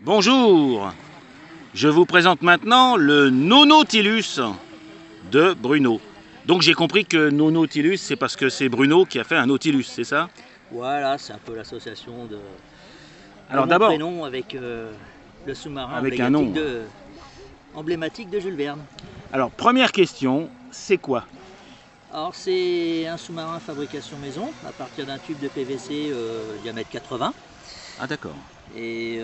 Bonjour, je vous présente maintenant le Nonautilus de Bruno. Donc j'ai compris que Nonautilus, c'est parce que c'est Bruno qui a fait un Nautilus, c'est ça? Voilà, c'est un peu l'association de Alors mon d'abord, prénom avec le sous-marin avec un nom. emblématique de Jules Verne. Alors première question, c'est quoi? Alors c'est un sous-marin fabrication maison à partir d'un tube de PVC diamètre 80. Ah d'accord. Et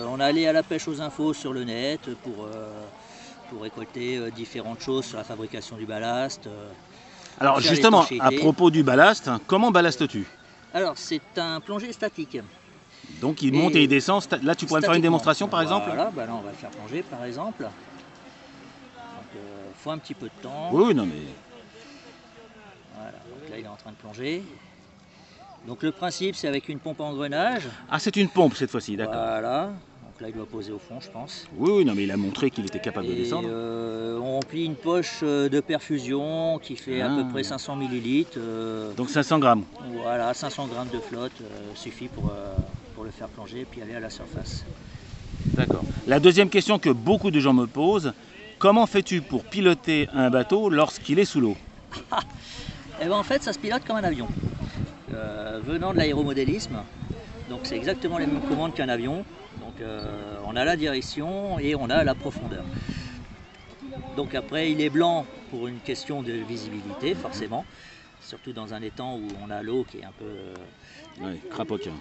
on est allé à la pêche aux infos sur le net pour récolter différentes choses sur la fabrication du ballast. Alors faire justement, à l'étanchéité. propos du ballast, comment ballastes-tu? Alors c'est un plongée statique. Donc il monte et il descend, là tu pourrais me faire une Statiquement. démonstration par exemple? Voilà, bah là on va le faire plonger par exemple. Donc faut un petit peu de temps. Oui, non mais... Voilà, donc là il est en train de plonger. Donc le principe c'est avec une pompe à engrenage. Ah c'est une pompe cette fois-ci, d'accord. Voilà, donc là il doit poser au fond je pense. Oui, non mais il a montré qu'il était capable de descendre. On remplit une poche de perfusion qui fait à peu près 500 ml. Donc 500 grammes. Voilà, 500 grammes de flotte suffit pour le faire plonger et puis aller à la surface. D'accord. La deuxième question que beaucoup de gens me posent, comment fais-tu pour piloter un bateau lorsqu'il est sous l'eau? Et ben en fait ça se pilote comme un avion. Venant de l'aéromodélisme, donc c'est exactement les mêmes commandes qu'un avion. Donc on a la direction et on a la profondeur. Donc après il est blanc pour une question de visibilité forcément, surtout dans un étang où on a l'eau qui est un peu Crapoquin.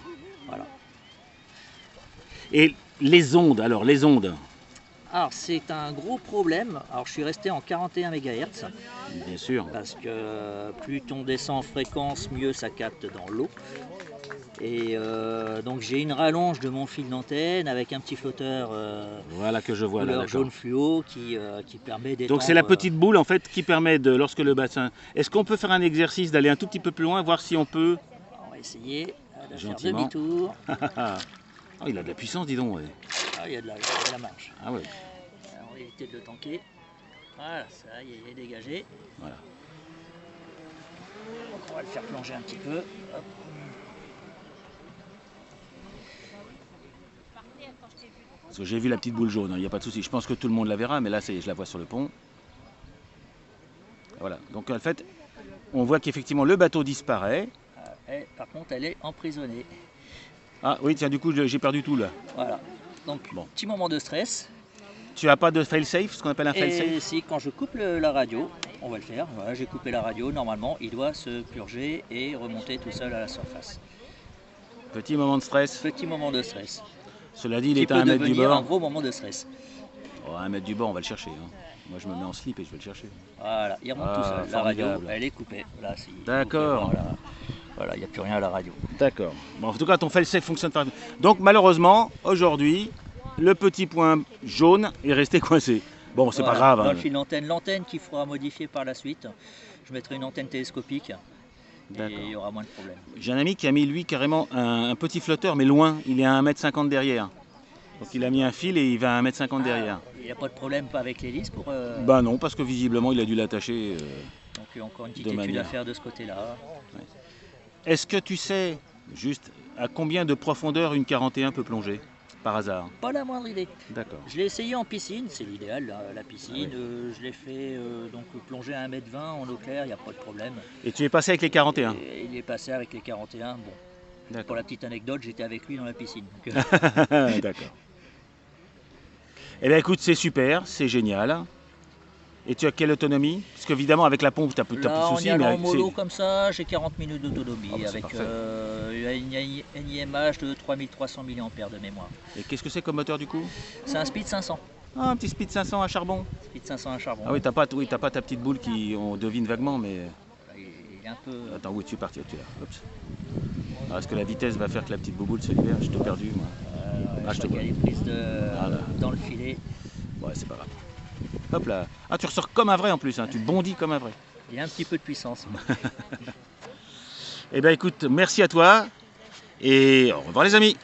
voilà. Et les ondes, alors les ondes? Alors c'est un gros problème. Alors je suis resté en 41 MHz. Bien sûr. Parce que plus on descend en fréquence, mieux ça capte dans l'eau. Et donc j'ai une rallonge de mon fil d'antenne avec un petit flotteur Voilà que je vois là. couleur jaune fluo qui permet d'étendre. Donc c'est la petite boule en fait qui permet de, lorsque le bassin... Est-ce qu'on peut faire un exercice d'aller un tout petit peu plus loin, voir si on peut... On va essayer de faire Gentiment. demi-tour. Oh, il a de la puissance, dis donc. Ouais. Ah, il y a de la marge. Ah ouais. Alors, on va éviter de le tanker. Voilà, ça y est, il est dégagé. Voilà. Donc on va le faire plonger un petit peu. Hop. Parce que j'ai vu la petite boule jaune, il n'y a pas de souci. Je pense que tout le monde la verra, mais là je la vois sur le pont. Voilà. Donc en fait, on voit qu'effectivement le bateau disparaît. Et, par contre, elle est emprisonnée. Ah oui, tiens, du coup j'ai perdu tout là. Voilà. Donc, Bon. petit moment de stress. Tu as pas de fail-safe, ce qu'on appelle un fail-safe? Et si, quand je coupe la radio, on va le faire. Voilà, j'ai coupé la radio. Normalement, il doit se purger et remonter tout seul à la surface. Petit moment de stress. Petit moment de stress. Cela dit, il Qui est à peut 1 mètre du devenir un bord. gros moment de stress. Oh, à 1 mètre du bord, on va le chercher. Hein. Moi, je me mets en slip et je vais le chercher. Voilà, il remonte tout seul. La radio, formidable. elle est coupée. D'accord. Voilà, il n'y a plus rien à la radio. D'accord. Bon, en tout cas, ton fail-safe fonctionne pas. Donc, malheureusement, aujourd'hui, le petit point jaune est resté coincé. Bon, c'est pas grave. Dans Hein. le fil d'antenne, l'antenne qu'il faudra modifier par la suite. Je mettrai une antenne télescopique. Et il y aura moins de problèmes. J'ai un ami qui a mis, lui, carrément un petit flotteur, mais loin. Il est à 1,50 m derrière. Donc, il a mis un fil et il va à 1,50 m derrière. Il n'y a pas de problème pas avec l'hélice pour... Bah non, parce que visiblement, il a dû l'attacher. Donc, il y a encore une petite étude à faire de ce côté-là. Ouais. Est-ce que tu sais, juste, à combien de profondeur une 41 peut plonger, par hasard? Pas la moindre idée. D'accord. Je l'ai essayé en piscine, c'est l'idéal, la piscine. Ah oui. Je l'ai fait donc plonger à 1,20 m en eau claire, il n'y a pas de problème. Et tu es passé avec les 41? Et il est passé avec les 41. Bon, pour la petite anecdote, j'étais avec lui dans la piscine. D'accord. Eh bien écoute, c'est super, c'est génial. Et tu as quelle autonomie? Parce qu'évidemment, avec la pompe, tu n'as plus de soucis. En en mollo comme ça, j'ai 40 minutes d'autonomie Ah bah avec une IMH de 3300 mAh de mémoire. Et qu'est-ce que c'est comme moteur du coup? C'est un Speed 500. Ah, un petit Speed 500 à charbon. Speed 500 à charbon. Ah oui, t'as pas ta petite boule qui, on devine vaguement, mais... Il est un peu... Attends, où es-tu parti? Tu es là. Oups. Alors, est-ce que la vitesse va faire que la petite bouboule se libère? Je t'ai perdu, moi. je crois qu'elle est prise dans le filet. Ouais, c'est pas grave. Hop là. Ah, tu ressors comme un vrai en plus, hein. Tu bondis comme un vrai. Il y a un petit peu de puissance. Eh bien écoute, merci à toi et au revoir les amis.